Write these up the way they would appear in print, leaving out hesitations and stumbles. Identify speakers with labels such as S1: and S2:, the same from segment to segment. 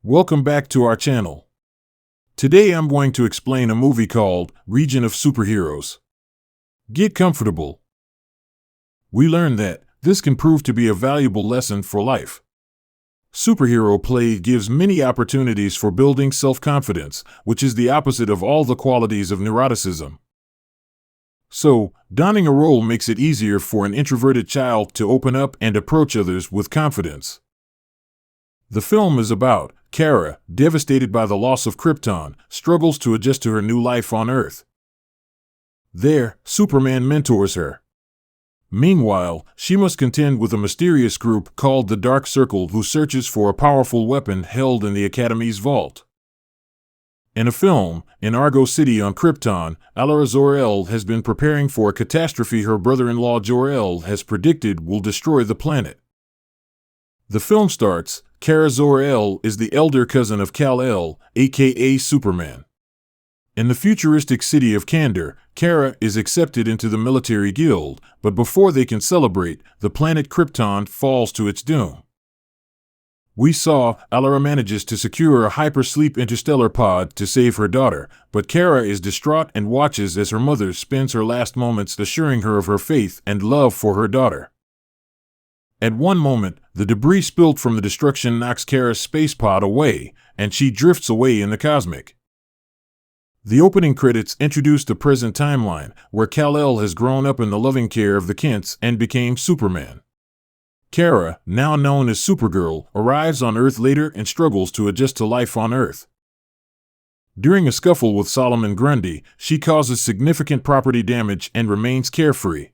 S1: Welcome back to our channel. Today I'm going to explain a movie called Region of Superheroes. Get comfortable. We learn that this can prove to be a valuable lesson for life. Superhero play gives many opportunities for building self-confidence, which is the opposite of all the qualities of neuroticism. So, donning a role makes it easier for an introverted child to open up and approach others with confidence. The film is about Kara, devastated by the loss of Krypton, struggles to adjust to her new life on Earth. There, Superman mentors her. Meanwhile, she must contend with a mysterious group called the Dark Circle who searches for a powerful weapon held in the Academy's vault. In a film, in Argo City on Krypton, Alara Zor-El has been preparing for a catastrophe her brother-in-law Jor-El has predicted will destroy the planet. The film starts, Kara Zor-El is the elder cousin of Kal-El, aka Superman. In the futuristic city of Kandor, Kara is accepted into the military guild, but before they can celebrate, the planet Krypton falls to its doom. We saw Alara manages to secure a hypersleep interstellar pod to save her daughter, but Kara is distraught and watches as her mother spends her last moments assuring her of her faith and love for her daughter. At one moment, the debris spilled from the destruction knocks Kara's space pod away, and she drifts away in the cosmic. The opening credits introduce the present timeline, where Kal-El has grown up in the loving care of the Kents and became Superman. Kara, now known as Supergirl, arrives on Earth later and struggles to adjust to life on Earth. During a scuffle with Solomon Grundy, she causes significant property damage and remains carefree.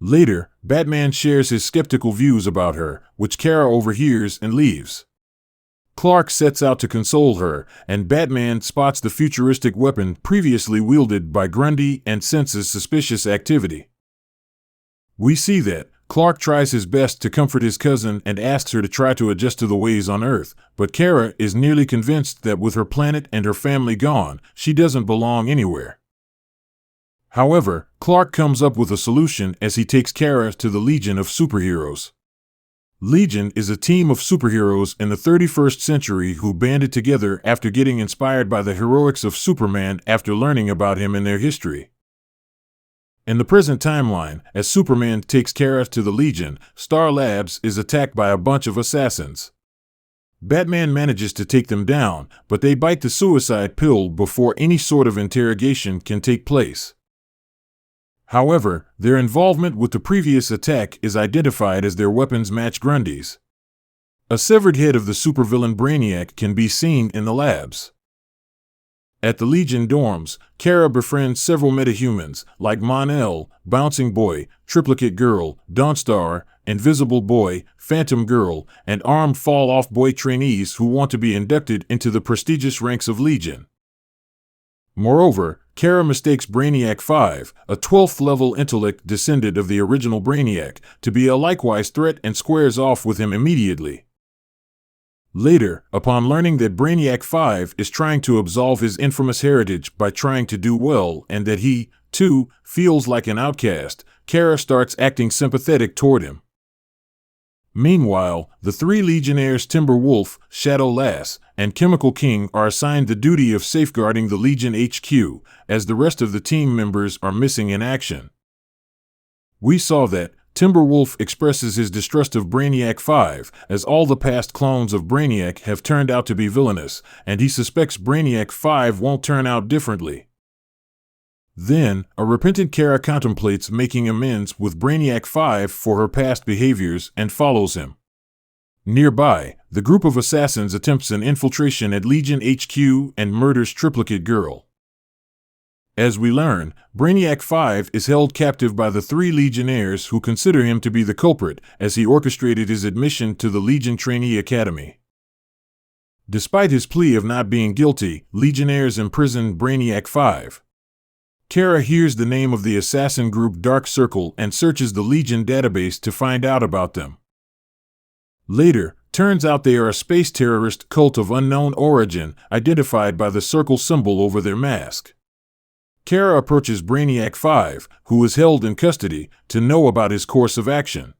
S1: Later, Batman shares his skeptical views about her, which Kara overhears and leaves. Clark sets out to console her, and Batman spots the futuristic weapon previously wielded by Grundy and senses suspicious activity. We see that Clark tries his best to comfort his cousin and asks her to try to adjust to the ways on Earth, but Kara is nearly convinced that with her planet and her family gone, she doesn't belong anywhere. However, Clark comes up with a solution as he takes Kara to the Legion of Superheroes. Legion is a team of superheroes in the 31st century who banded together after getting inspired by the heroics of Superman after learning about him in their history. In the present timeline, as Superman takes Kara to the Legion, Star Labs is attacked by a bunch of assassins. Batman manages to take them down, but they bite the suicide pill before any sort of interrogation can take place. However, their involvement with the previous attack is identified as their weapons match Grundy's. A severed head of the supervillain Brainiac can be seen in the labs. At the Legion dorms, Kara befriends several metahumans, like Mon-El, Bouncing Boy, Triplicate Girl, Dawnstar, Invisible Boy, Phantom Girl, and armed Fall-Off Boy trainees who want to be inducted into the prestigious ranks of Legion. Moreover, Kara mistakes Brainiac 5, a 12th-level intellect descendant of the original Brainiac, to be a likewise threat and squares off with him immediately. Later, upon learning that Brainiac 5 is trying to absolve his infamous heritage by trying to do well and that he, too, feels like an outcast, Kara starts acting sympathetic toward him. Meanwhile, the three Legionnaires Timberwolf, Shadow Lass, and Chemical King are assigned the duty of safeguarding the Legion HQ, as the rest of the team members are missing in action. We saw that Timberwolf expresses his distrust of Brainiac 5, as all the past clones of Brainiac have turned out to be villainous, and he suspects Brainiac 5 won't turn out differently. Then, a repentant Kara contemplates making amends with Brainiac 5 for her past behaviors and follows him. Nearby, the group of assassins attempts an infiltration at Legion HQ and murders Triplicate Girl. As we learn, Brainiac 5 is held captive by the three Legionnaires who consider him to be the culprit, as he orchestrated his admission to the Legion Trainee Academy. Despite his plea of not being guilty, Legionnaires imprison Brainiac 5. Kara hears the name of the assassin group Dark Circle and searches the Legion database to find out about them. Later, turns out they are a space terrorist cult of unknown origin, identified by the circle symbol over their mask. Kara approaches Brainiac 5, who is held in custody, to know about his course of action.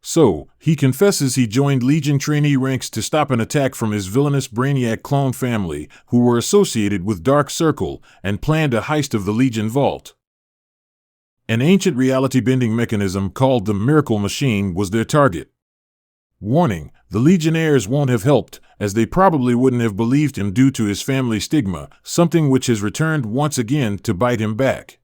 S1: So, he confesses he joined Legion trainee ranks to stop an attack from his villainous Brainiac clone family, who were associated with Dark Circle, and planned a heist of the Legion vault. An ancient reality-bending mechanism called the Miracle Machine was their target. Warning: the Legionnaires won't have helped, as they probably wouldn't have believed him due to his family stigma, something which has returned once again to bite him back.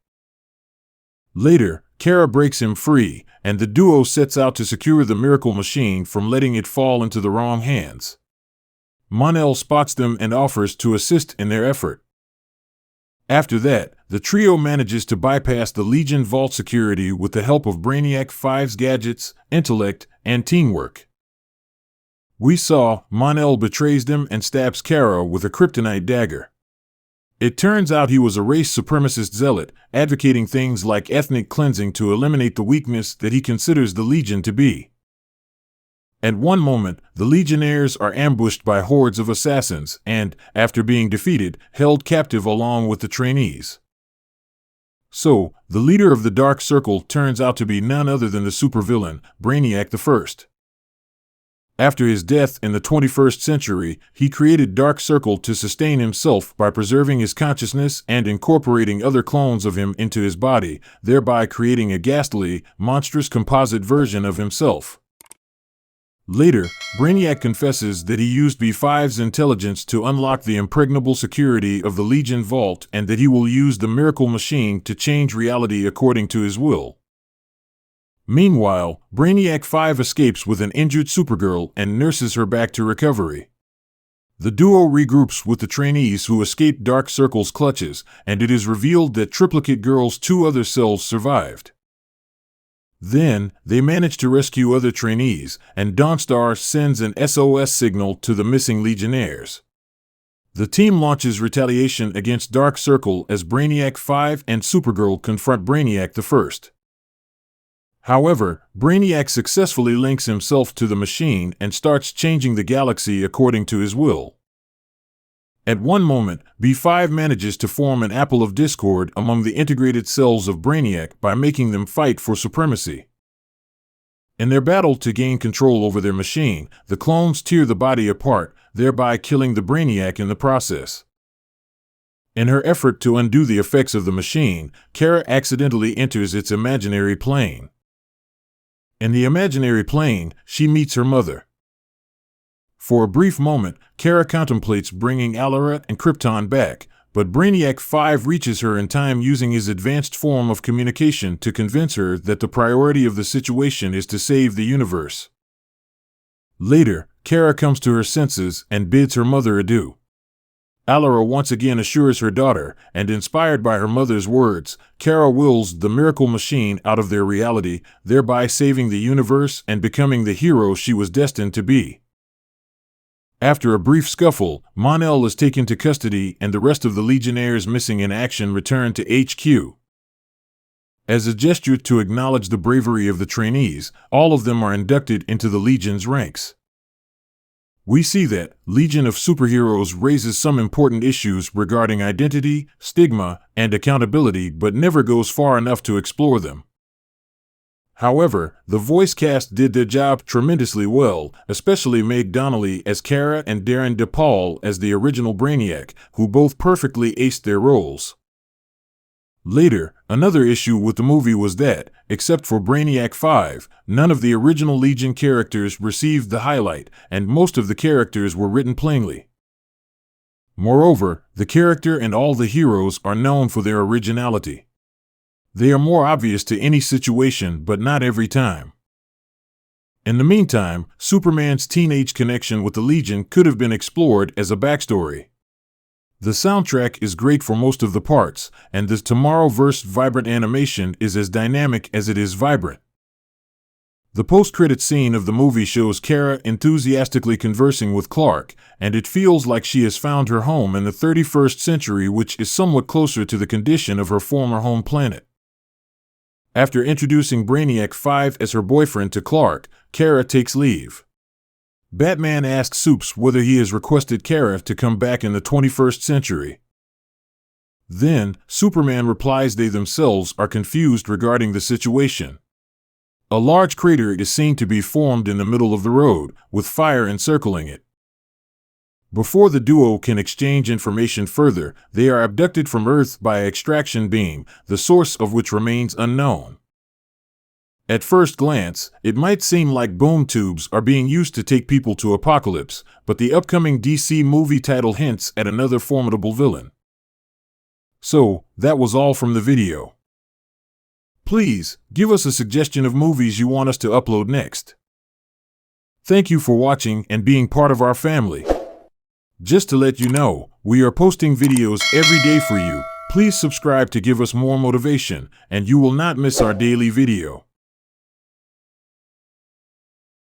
S1: Later, Kara breaks him free, and the duo sets out to secure the Miracle Machine from letting it fall into the wrong hands. Mon-El spots them and offers to assist in their effort. After that, the trio manages to bypass the Legion vault security with the help of Brainiac 5's gadgets, intellect, and teamwork. We saw Mon-El betrays them and stabs Kara with a kryptonite dagger. It turns out he was a race supremacist zealot, advocating things like ethnic cleansing to eliminate the weakness that he considers the Legion to be. At one moment, the Legionnaires are ambushed by hordes of assassins and, after being defeated, held captive along with the trainees. So, the leader of the Dark Circle turns out to be none other than the supervillain, Brainiac the First. After his death in the 21st century, he created Dark Circle to sustain himself by preserving his consciousness and incorporating other clones of him into his body, thereby creating a ghastly, monstrous composite version of himself. Later, Brainiac confesses that he used B5's intelligence to unlock the impregnable security of the Legion vault and that he will use the Miracle Machine to change reality according to his will. Meanwhile, Brainiac 5 escapes with an injured Supergirl and nurses her back to recovery. The duo regroups with the trainees who escaped Dark Circle's clutches, and it is revealed that Triplicate Girl's two other selves survived. Then, they manage to rescue other trainees, and Dawnstar sends an SOS signal to the missing Legionnaires. The team launches retaliation against Dark Circle as Brainiac 5 and Supergirl confront Brainiac the First. However, Brainiac successfully links himself to the machine and starts changing the galaxy according to his will. At one moment, B5 manages to form an apple of discord among the integrated cells of Brainiac by making them fight for supremacy. In their battle to gain control over their machine, the clones tear the body apart, thereby killing the Brainiac in the process. In her effort to undo the effects of the machine, Kara accidentally enters its imaginary plane. In the imaginary plane, she meets her mother. For a brief moment, Kara contemplates bringing Alara and Krypton back, but Brainiac 5 reaches her in time using his advanced form of communication to convince her that the priority of the situation is to save the universe. Later, Kara comes to her senses and bids her mother adieu. Alara once again assures her daughter, and inspired by her mother's words, Kara wills the Miracle Machine out of their reality, thereby saving the universe and becoming the hero she was destined to be. After a brief scuffle, Mon-El is taken to custody and the rest of the Legionnaires missing in action return to HQ. As a gesture to acknowledge the bravery of the trainees, all of them are inducted into the Legion's ranks. We see that Legion of Superheroes raises some important issues regarding identity, stigma, and accountability, but never goes far enough to explore them. However, the voice cast did their job tremendously well, especially Meg Donnelly as Kara and Darren DePaul as the original Brainiac, who both perfectly aced their roles. Later, another issue with the movie was that, except for Brainiac 5, none of the original Legion characters received the highlight, and most of the characters were written plainly. Moreover, the character and all the heroes are known for their originality. They are more obvious to any situation, but not every time. In the meantime, Superman's teenage connection with the Legion could have been explored as a backstory. The soundtrack is great for most of the parts, and the Tomorrowverse vibrant animation is as dynamic as it is vibrant. The post-credit scene of the movie shows Kara enthusiastically conversing with Clark, and it feels like she has found her home in the 31st century, which is somewhat closer to the condition of her former home planet. After introducing Brainiac 5 as her boyfriend to Clark, Kara takes leave. Batman asks Supes whether he has requested Kara to come back in the 21st century. Then, Superman replies they themselves are confused regarding the situation. A large crater is seen to be formed in the middle of the road, with fire encircling it. Before the duo can exchange information further, they are abducted from Earth by an extraction beam, the source of which remains unknown. At first glance, it might seem like boom tubes are being used to take people to Apocalypse, but the upcoming DC movie title hints at another formidable villain. So, that was all from the video. Please, give us a suggestion of movies you want us to upload next. Thank you for watching and being part of our family. Just to let you know, we are posting videos every day for you. Please subscribe to give us more motivation, and you will not miss our daily video.